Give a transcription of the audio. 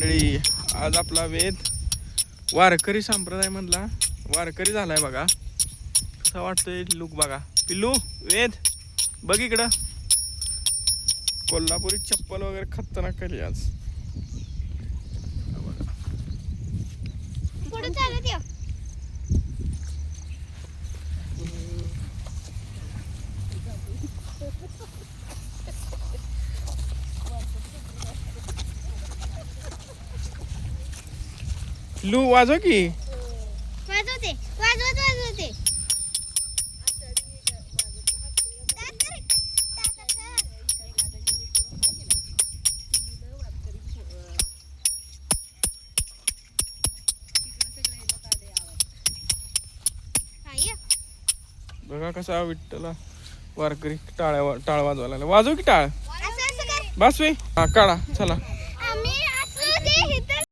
मंडळी, आज आपला वेद वारकरी संप्रदाय मधला वारकरी झालाय बघा. कसा वाटतोय लुक बघा. पिल्लू वेद बघ इकडं. कोल्हापुरी चप्पल वगैरे खतरनाक केली आज. पिल्लू वाजव की. वाजवते वाजवते. बघा कसा विठ्ठला वारकरी टाळ वाजवायला. वाजव की टाळ. बस वे. हा काढा चला.